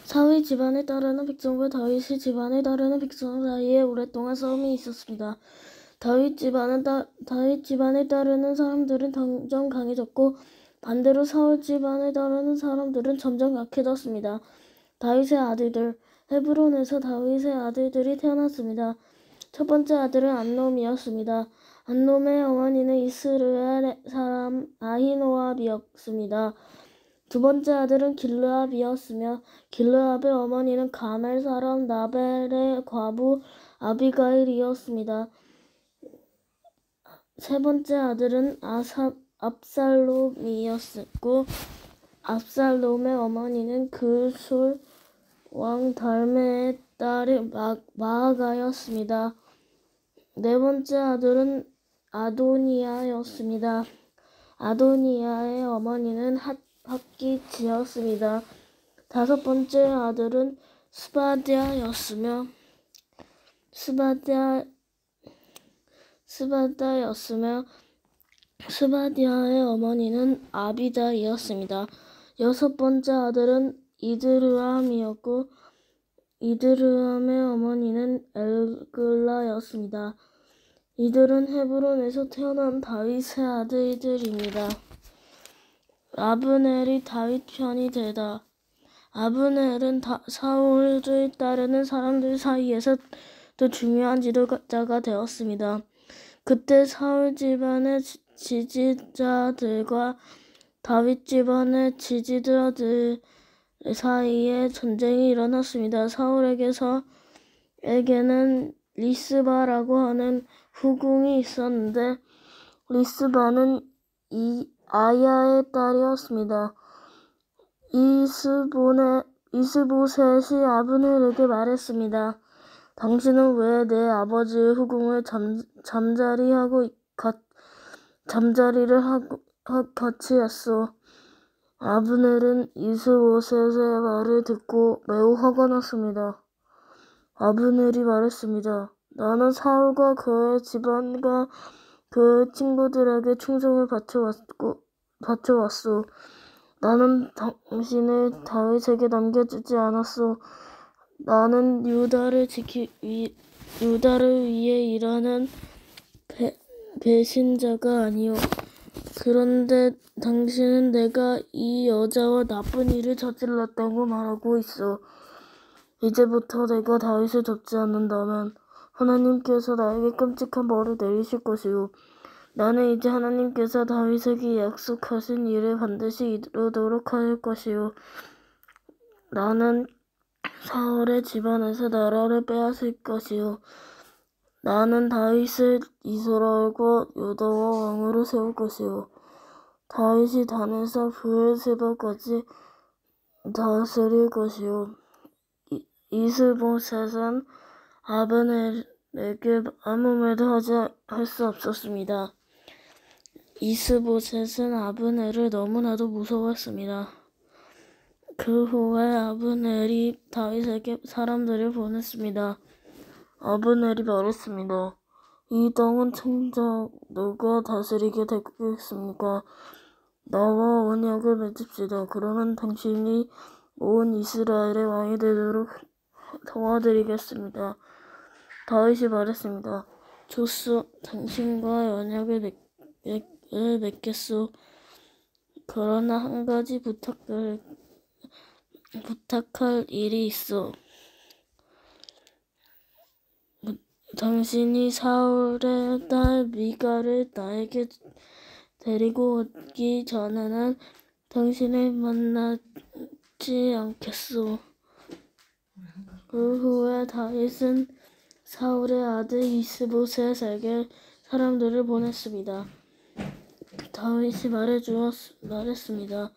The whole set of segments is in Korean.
사울 집안에 따르는 백성과 다윗의 집안에 따르는 백성 사이에 오랫동안 싸움이 있었습니다. 다윗 집안에 따르는 사람들은 점점 강해졌고 반대로 사울 집안에 따르는 사람들은 점점 약해졌습니다. 다윗의 아들들. 헤브론에서 다윗의 아들들이 태어났습니다. 첫 번째 아들은 암놈이었습니다. 암놈의 어머니는 이스라엘 사람 아히노압이었습니다. 두 번째 아들은 길르압이었으며 길르압의 어머니는 가멜 사람 나벨의 과부 아비가일이었습니다. 세 번째 아들은 압살롬이었고 압살롬의 어머니는 그술 왕 달메의 딸 마아가였습니다. 네 번째 아들은 아도니아였습니다. 아도니아의 어머니는 핫기지였습니다. 다섯 번째 아들은 스바디아였으며 스바디아의 어머니는 아비다이었습니다. 여섯 번째 아들은 이드르암이었고 이드르암의 어머니는 엘글라였습니다. 이들은 헤브론에서 태어난 다윗의 아들들입니다. 아브넬이 다윗 편이 되다. 아브넬은 사울을 따르는 사람들 사이에서 또 중요한 지도자가 되었습니다. 그때 사울 집안의 지지자들과 다윗 집안의 지지자들 사이에 전쟁이 일어났습니다. 사울에게는 리스바라고 하는 후궁이 있었는데 리스바는 아야의 딸이었습니다. 이스보셋이 아브넬에게 말했습니다. 당신은 왜 내 아버지의 후궁을 잠자리를 같이 했소? 아브넬은 이스보셋의 말을 듣고 매우 화가 났습니다. 아브넬이 말했습니다. 나는 사울과 그의 집안과 그의 친구들에게 충성을 바쳐왔소. 나는 당신을 다윗에게 넘겨주지 않았소. 나는 유다를 위해 일하는 배신자가 아니오. 그런데 당신은 내가 이 여자와 나쁜 일을 저질렀다고 말하고 있어. 이제부터 내가 다윗을 돕지 않는다면 하나님께서 나에게 끔찍한 벌을 내리실 것이오. 나는 이제 하나님께서 다윗에게 약속하신 일을 반드시 이루도록 할 것이오. 나는 사울의 집안에서 나라를 빼앗을 것이오. 나는 다윗을 이스라엘과 유다와 왕으로 세울 것이오. 다윗이 단에서 브엘세바까지 다스릴 것이오. 이스보셋은 아브넬에게 아무 말도 할 수 없었습니다. 이스보셋은 아브넬을 너무나도 무서워했습니다. 그 후에 아브넬이 다윗에게 사람들을 보냈습니다. 아브넬이 말했습니다. 이 땅은 정작 누가 다스리게 되겠습니까? 나와 언약을 맺읍시다. 그러면 당신이 온 이스라엘의 왕이 되도록 도와드리겠습니다. 다윗이 말했습니다. 좋소. 당신과 언약을 맺겠소. 그러나 한 가지 부탁할 일이 있어. 당신이 사울의 딸 미가를 나에게 데리고 오기 전에는 당신을 만나지 않겠소. 그 후에 다윗은 사울의 아들 이스보셋에게 사람들을 보냈습니다. 다윗이 말했습니다.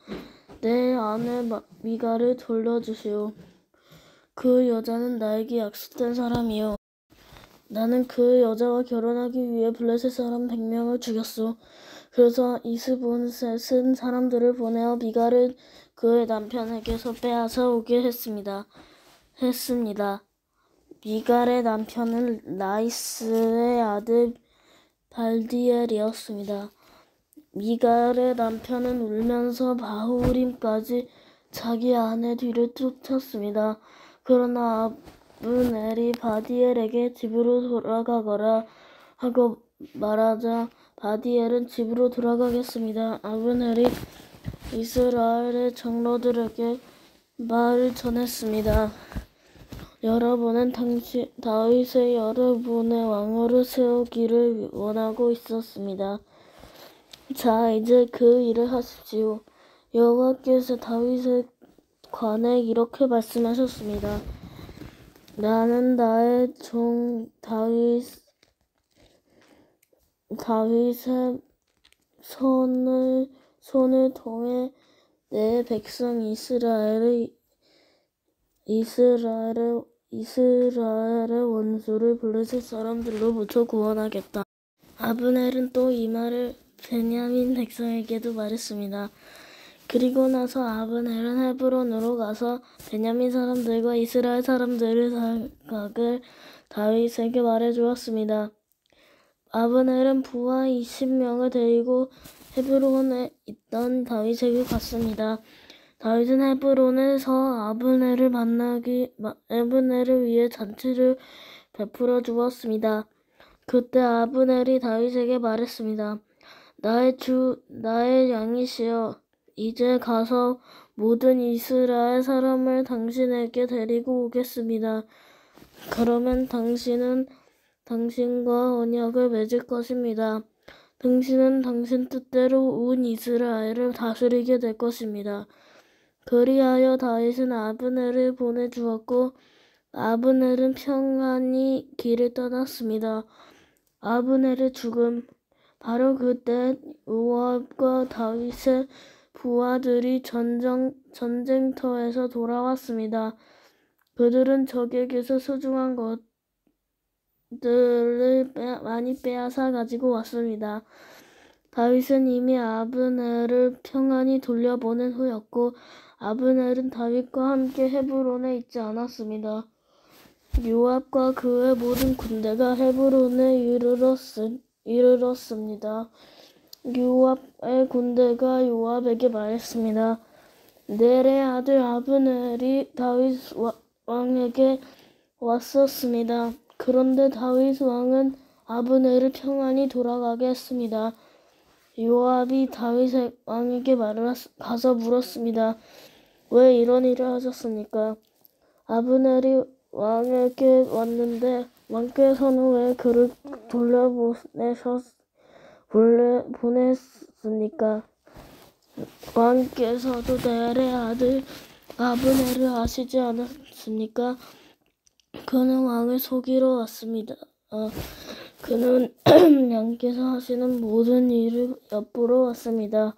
내 아내 미가를 돌려주시오. 그 여자는 나에게 약속된 사람이요. 나는 그 여자와 결혼하기 위해 블레셋 사람 100명을 죽였소. 그래서 이스보셋은 사람들을 보내어 미가를 그의 남편에게서 빼앗아 오게 했습니다. 미갈의 남편은 나이스의 아들 발디엘이었습니다. 미갈의 남편은 울면서 바후림까지 자기 아내 뒤를 쫓았습니다. 그러나 아브넬이 바디엘에게 집으로 돌아가거라 하고 말하자 바디엘은 집으로 돌아가겠습니다. 아브넬이 이스라엘의 장로들에게 말을 전했습니다. 여러분은 다윗의 여러분의 왕으로 세우기를 원하고 있었습니다. 자, 이제 그 일을 하십시오. 여호와께서 다윗에 관해 이렇게 말씀하셨습니다. 나는 나의 종 다윗의 손을 통해 내 백성 이스라엘의 원수를 블레셋 사람들로부터 구원하겠다. 아브넬은 또 이 말을 베냐민 백성에게도 말했습니다. 그리고 나서 아브넬은 헤브론으로 가서 베냐민 사람들과 이스라엘 사람들의 생각을 다윗에게 말해주었습니다. 아브넬은 부하 20명을 데리고 헤브론에 있던 다윗에게 갔습니다. 다윗은 헤브론에서 아브넬을 위해 잔치를 베풀어 주었습니다. 그때 아브넬이 다윗에게 말했습니다. 나의 양이시여, 이제 가서 모든 이스라엘 사람을 당신에게 데리고 오겠습니다. 그러면 당신은 당신과 언약을 맺을 것입니다. 당신은 당신 뜻대로 온 이스라엘을 다스리게 될 것입니다. 그리하여 다윗은 아브넬을 보내주었고 아브넬은 평안히 길을 떠났습니다. 아브넬의 죽음. 바로 그때 요압과 다윗의 부하들이 전쟁터에서 돌아왔습니다. 그들은 적에게서 소중한 것들을 많이 빼앗아 가지고 왔습니다. 다윗은 이미 아브넬을 평안히 돌려보낸 후였고 아브넬은 다윗과 함께 헤브론에 있지 않았습니다. 요압과 그의 모든 군대가 헤브론에 이르렀습니다. 요압의 군대가 요압에게 말했습니다. 넬의 아들 아브넬이 다윗 왕에게 왔었습니다. 그런데 다윗 왕은 아브넬을 평안히 돌아가게 했습니다. 요압이 다윗 왕에게 가서 물었습니다. 왜 이런 일을 하셨습니까? 아브넬이 왕에게 왔는데 왕께서는 왜 그를 보냈습니까? 왕께서도 넬의 아들 아브넬을 아시지 않았습니까? 그는 왕을 속이러 왔습니다. 그는 양께서 하시는 모든 일을 엿보러 왔습니다.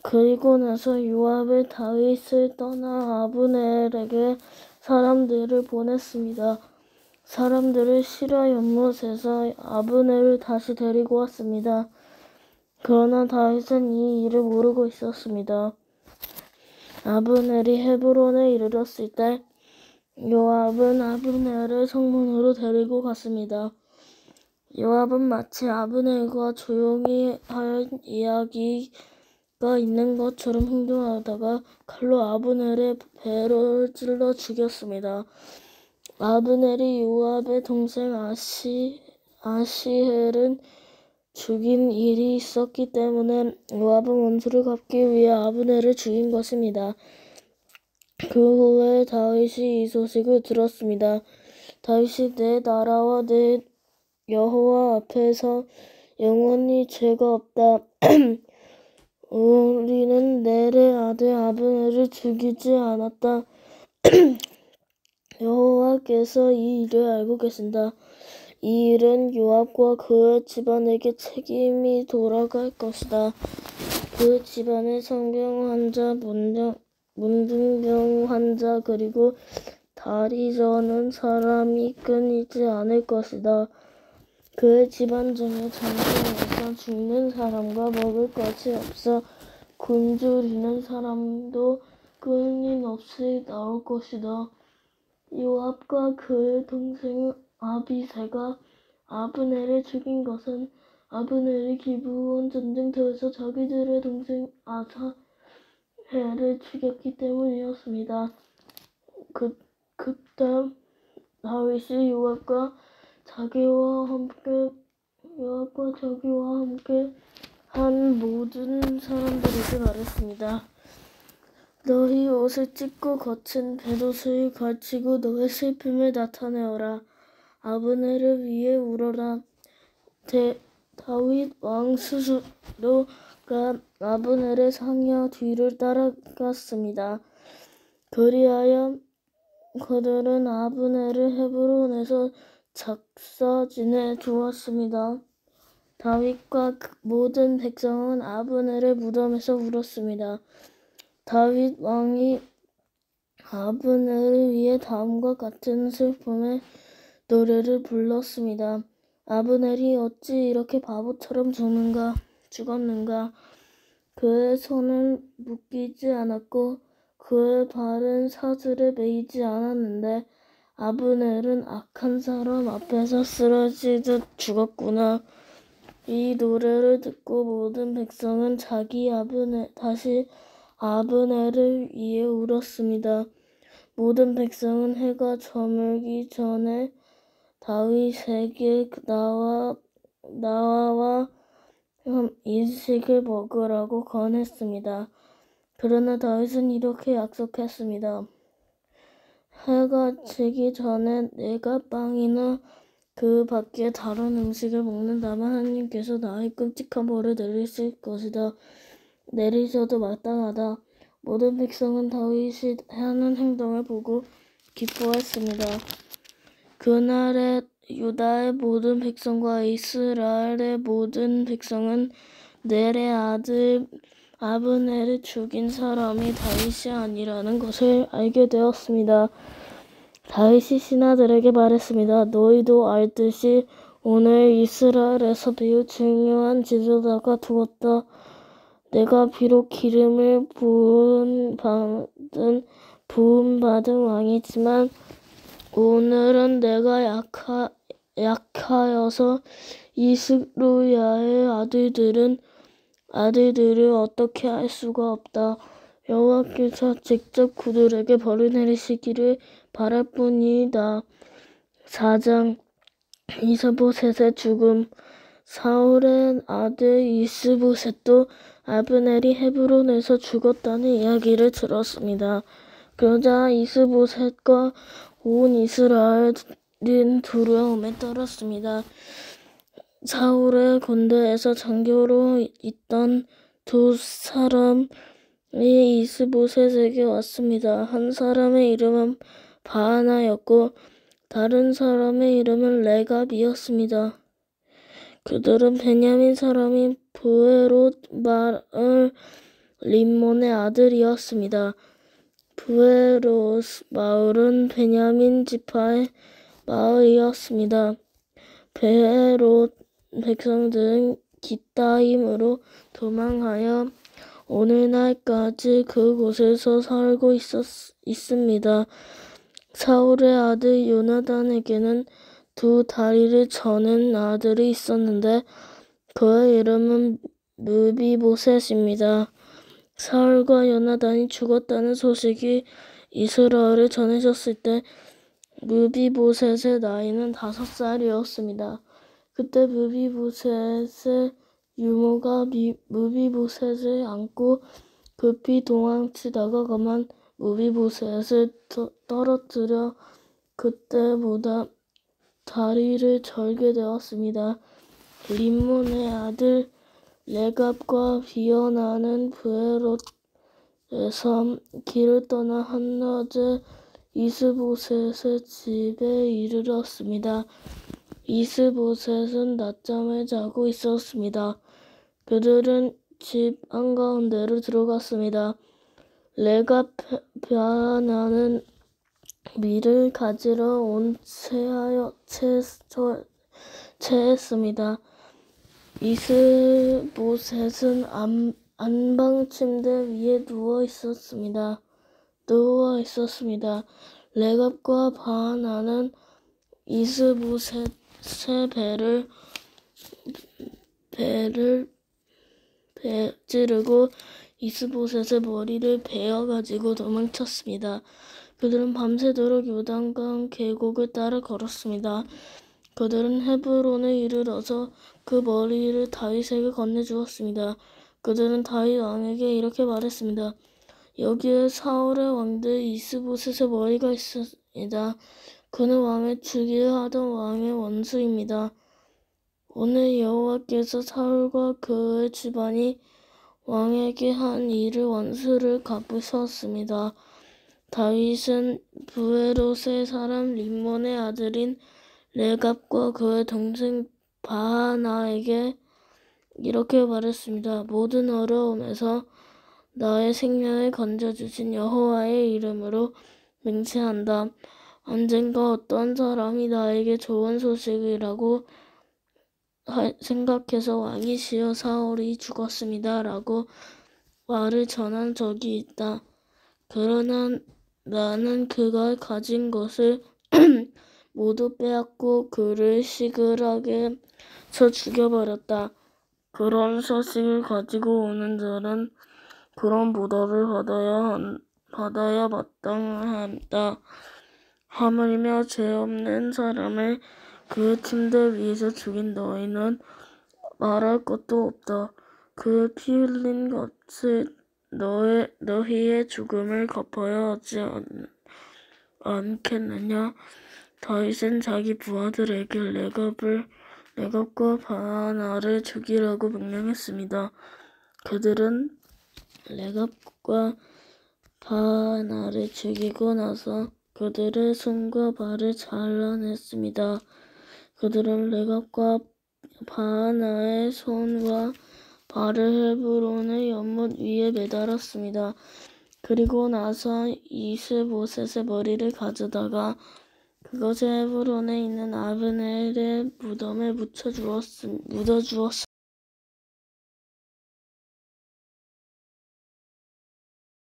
그리고 나서 요압이 다윗을 떠나 아브넬에게 사람들을 보냈습니다. 사람들을 시라 연못에서 아브넬을 다시 데리고 왔습니다. 그러나 다윗은 이 일을 모르고 있었습니다. 아브넬이 헤브론에 이르렀을 때 요압은 아브넬을 성문으로 데리고 갔습니다. 요압은 마치 아브넬과 조용히 할 이야기가 있는 것처럼 행동하다가 칼로 아브넬의 배를 찔러 죽였습니다. 아브넬이 요압의 동생 아시헬을 죽인 일이 있었기 때문에 요압은 원수를 갚기 위해 아브넬을 죽인 것입니다. 그 후에 다윗이 이 소식을 들었습니다. 다윗이 내 나라와 내 여호와 앞에서 영원히 죄가 없다. 우리는 넬의 아들 아브넬을 죽이지 않았다. 여호와께서 이 일을 알고 계신다. 이 일은 요압과 그의 집안에게 책임이 돌아갈 것이다. 그 집안의 성병 환자, 문둥병 환자 그리고 다리 저는 사람이 끊이지 않을 것이다. 그의 집안 중에 전쟁에서 죽는 사람과 먹을 것이 없어 굶주리는 사람도 끊임없이 나올 것이다. 요압과 그의 동생 아비새가 아브넬을 죽인 것은 아브넬이 기브온 전쟁터에서 자기들의 동생 배를 죽였기 때문이었습니다. 그때 다윗이 요압과 자기와 함께 한 모든 사람들에게 말했습니다. 너희 옷을 찢고 거친 겉옷을 걸치고 너의 슬픔을 나타내어라. 아브넬을 위해 울어라. 다윗 왕 스스로가 아브넬의 상여 뒤를 따라갔습니다. 그리하여 그들은 아브넬을 헤브론에서 작사진에 두었습니다. 다윗과 모든 백성은 아브넬의 무덤에서 울었습니다. 다윗 왕이 아브넬을 위해 다음과 같은 슬픔의 노래를 불렀습니다. 아브넬이 어찌 이렇게 바보처럼 죽었는가? 그의 손은 묶이지 않았고 그의 발은 사슬에 매이지 않았는데 아브넬은 악한 사람 앞에서 쓰러지듯 죽었구나. 이 노래를 듣고 모든 백성은 다시 아브넬을 위해 울었습니다. 모든 백성은 해가 저물기 전에 다윗에게 나와 음식을 먹으라고 권했습니다. 그러나 다윗은 이렇게 약속했습니다. 해가 지기 전에 내가 빵이나 그 밖에 다른 음식을 먹는다면 하나님께서 나의 끔찍한 벌을 내리실 것이다. 내리셔도 마땅하다. 모든 백성은 다윗이 하는 행동을 보고 기뻐했습니다. 그날에 유다의 모든 백성과 이스라엘의 모든 백성은 넬의 아들 아브넬을 죽인 사람이 다윗이 아니라는 것을 알게 되었습니다. 다윗이 신하들에게 말했습니다. 너희도 알듯이 오늘 이스라엘에서 매우 중요한 지도자가 죽었다. 내가 비록 기름을 부음받은 왕이지만 오늘은 내가 약하여서 이스루야의 아들들을 어떻게 할 수가 없다. 여호와께서 직접 그들에게 벌을 내리시기를 바랄 뿐이다. 4장 이스보셋의 죽음. 사울의 아들 이스보셋도 아브넬이 헤브론에서 죽었다는 이야기를 들었습니다. 그러자 이스보셋과 온 이스라엘은 두려움에 떨었습니다. 사울의 군대에서 장교로 있던 두 사람이 이스보셋에게 왔습니다. 한 사람의 이름은 바하나였고 다른 사람의 이름은 레갑이었습니다. 그들은 베냐민 사람인 브에롯 마을 림몬의 아들이었습니다. 브에롯 마을은 베냐민 지파의 마을이었습니다. 브에롯 백성들은 기타임으로 도망하여 오늘날까지 그곳에서 살고 있습니다. 사울의 아들 요나단에게는 두 다리를 저는 아들이 있었는데 그의 이름은 무비보셋입니다. 사울과 요나단이 죽었다는 소식이 이스라엘에 전해졌을 때 무비보셋의 나이는 5살이었습니다. 그때 무비보셋의 유모가 무비보셋을 안고 급히 도망치다가 가만 무비보셋을 떨어뜨려 그때보다 다리를 절게 되었습니다. 림몬의 아들 레갑과 비어나는 브에롯에서 길을 떠나 한낮에 이스보셋의 집에 이르렀습니다. 이스보셋은 낮잠을 자고 있었습니다. 그들은 집 한가운데로 들어갔습니다. 레갑 바하나는 밀을 가지러 온 채했습니다. 이스보셋은 안방 침대 위에 누워 있었습니다. 레갑과 바하나는 이스보셋의 배를 찌르고 이스보셋의 머리를 베어가지고 도망쳤습니다. 그들은 밤새도록 요단강 계곡을 따라 걸었습니다. 그들은 헤브론에 이르러서 그 머리를 다윗에게 건네주었습니다. 그들은 다윗 왕에게 이렇게 말했습니다. 여기에 사울의 왕들 이스보셋의 머리가 있습니다. 그는 왕을 죽이려 하던 왕의 원수입니다. 오늘 여호와께서 사울과 그의 집안이 왕에게 한 일을 원수를 갚으셨습니다. 다윗은 브에롯의 사람 림몬의 아들인 레갑과 그의 동생 바하나에게 이렇게 말했습니다. 모든 어려움에서 나의 생명을 건져주신 여호와의 이름으로 맹세한다. 언젠가 어떤 사람이 나에게 좋은 소식이라고 생각해서 왕이시여 사울이 죽었습니다. 라고 말을 전한 적이 있다. 그러나 나는 그가 가진 것을 모두 빼앗고 그를 시글하게 쳐 죽여버렸다. 그런 소식을 가지고 오는 자는 그런 보답을 받아야 마땅하다. 하물며 죄 없는 사람을 그 침대 위에서 죽인 너희는 말할 것도 없다. 그 피 흘린 것을 너희의 죽음을 갚아야 하지 않겠느냐. 다윗은 자기 부하들에게 레갑과 바하나를 죽이라고 명령했습니다. 그들은 레갑과 바하나를 죽이고 나서 그들의 손과 발을 잘라냈습니다. 그들은 레갑과 바하나의 손과 발을 헤브론의 연못 위에 매달았습니다. 그리고 나서 이스보셋의 머리를 가져다가 그것을 헤브론에 있는 아브넬의 무덤에 묻어주었습니다.